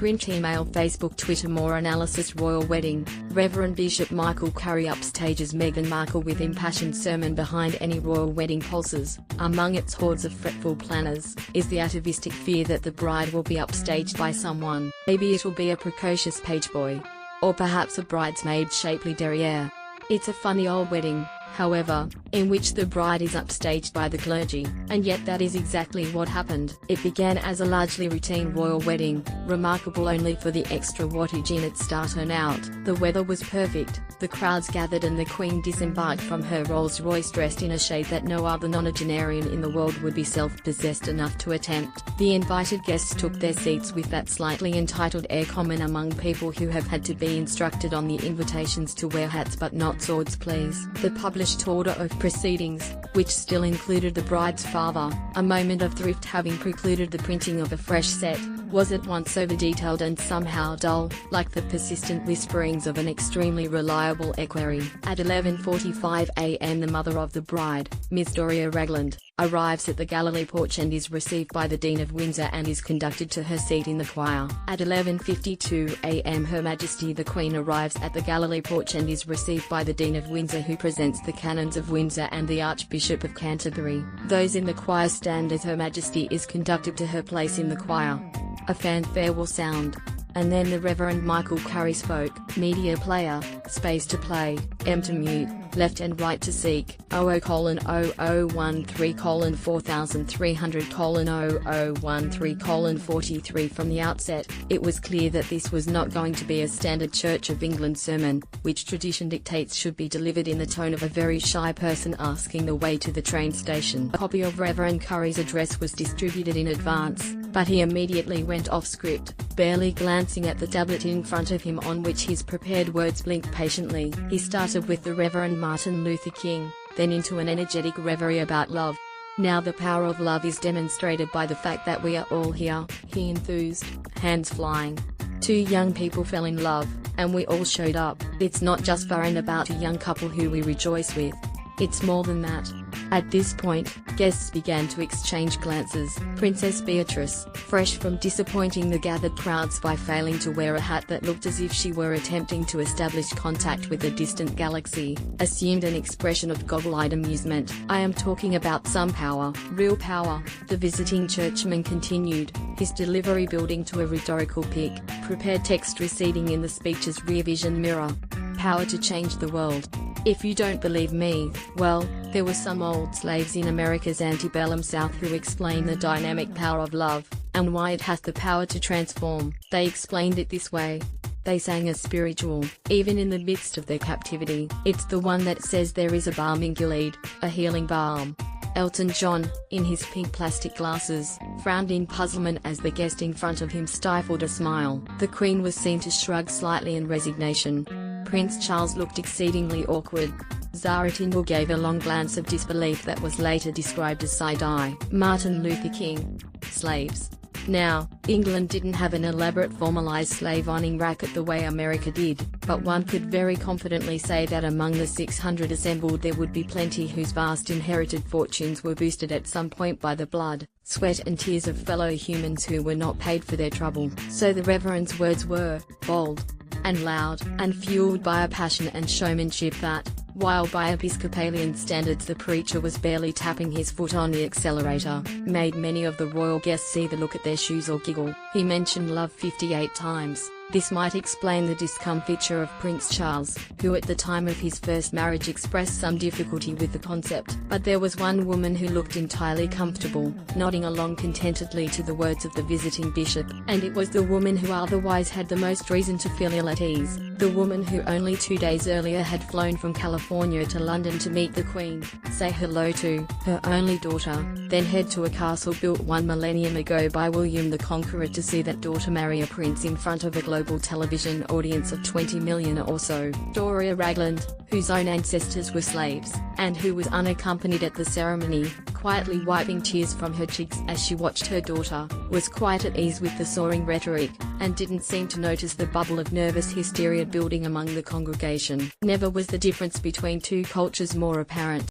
Print, email, Facebook, Twitter. More analysis. Royal wedding. Reverend Bishop Michael Curry upstages Meghan Markle with impassioned sermon behind any royal wedding pulses. Among its hordes of fretful planners, is the atavistic fear that the bride will be upstaged by someone. Maybe it'll be a precocious page boy. Or perhaps a bridesmaid shapely derriere. It's a funny old wedding, however, in which the bride is upstaged by the clergy, and yet that is exactly what happened. It began as a largely routine royal wedding, remarkable only for the extra wattage in its star turnout. The weather was perfect, the crowds gathered and the Queen disembarked from her Rolls-Royce dressed in a shade that no other nonagenarian in the world would be self-possessed enough to attempt. The invited guests took their seats with that slightly entitled air common among people who have had to be instructed on the invitations to wear hats but not swords, please. The published order of proceedings, which still included the bride's father, a moment of thrift having precluded the printing of a fresh set, was at once over-detailed and somehow dull, like the persistent whisperings of an extremely reliable equerry. At 11:45 a.m. the mother of the bride, Miss Doria Ragland, arrives at the Galilee porch and is received by the Dean of Windsor and is conducted to her seat in the choir. At 11:52 a.m. Her Majesty the Queen arrives at the Galilee porch and is received by the Dean of Windsor, who presents the Canons of Windsor and the Archbishop of Canterbury. Those in the choir stand as Her Majesty is conducted to her place in the choir. A fanfare will sound, and then the Reverend Michael Curry spoke. Media player, space to play, M to mute, left and right to seek, 0013:43:0013:0013:43. From the outset, it was clear that this was not going to be a standard Church of England sermon, which tradition dictates should be delivered in the tone of a very shy person asking the way to the train station. A copy of Reverend Curry's address was distributed in advance, but he immediately went off script, barely glancing at the tablet in front of him on which his prepared words blinked patiently. He started with the Reverend Martin Luther King, then into an energetic reverie about love. Now the power of love is demonstrated by the fact that we are all here, he enthused, hands flying. 2 young people fell in love, and we all showed up. It's not just for and about a young couple who we rejoice with. It's more than that. At this point, guests began to exchange glances. Princess Beatrice, fresh from disappointing the gathered crowds by failing to wear a hat that looked as if she were attempting to establish contact with a distant galaxy, assumed an expression of goggle-eyed amusement. I am talking about some power, real power, the visiting churchman continued, his delivery building to a rhetorical peak, prepared text receding in the speech's rear vision mirror. Power to change the world. If you don't believe me, well, there were some old slaves in America's antebellum South who explained the dynamic power of love, and why it has the power to transform. They explained it this way. They sang a spiritual, even in the midst of their captivity. It's the one that says there is a balm in Gilead, a healing balm. Elton John, in his pink plastic glasses, frowned in puzzlement as the guest in front of him stifled a smile. The Queen was seen to shrug slightly in resignation. Prince Charles looked exceedingly awkward. Zara Tindall gave a long glance of disbelief that was later described as side-eye. Martin Luther King. Slaves. Now, England didn't have an elaborate formalized slave-owning racket the way America did, but one could very confidently say that among the 600 assembled there would be plenty whose vast inherited fortunes were boosted at some point by the blood, sweat and tears of fellow humans who were not paid for their trouble. So the Reverend's words were bold and loud, and fueled by a passion and showmanship that, while by Episcopalian standards the preacher was barely tapping his foot on the accelerator, made many of the royal guests either look at their shoes or giggle. He mentioned love 58 times. This might explain the discomfiture of Prince Charles, who at the time of his first marriage expressed some difficulty with the concept. But there was one woman who looked entirely comfortable, nodding along contentedly to the words of the visiting bishop, and it was the woman who otherwise had the most reason to feel ill at ease, the woman who only 2 days earlier had flown from California to London to meet the Queen, say hello to her only daughter, then head to a castle built 1 millennium ago by William the Conqueror to see that daughter marry a prince in front of a global television audience of 20 million or so. Doria Ragland, whose own ancestors were slaves, and who was unaccompanied at the ceremony, quietly wiping tears from her cheeks as she watched her daughter, was quite at ease with the soaring rhetoric, and didn't seem to notice the bubble of nervous hysteria building among the congregation. Never was the difference between 2 cultures more apparent.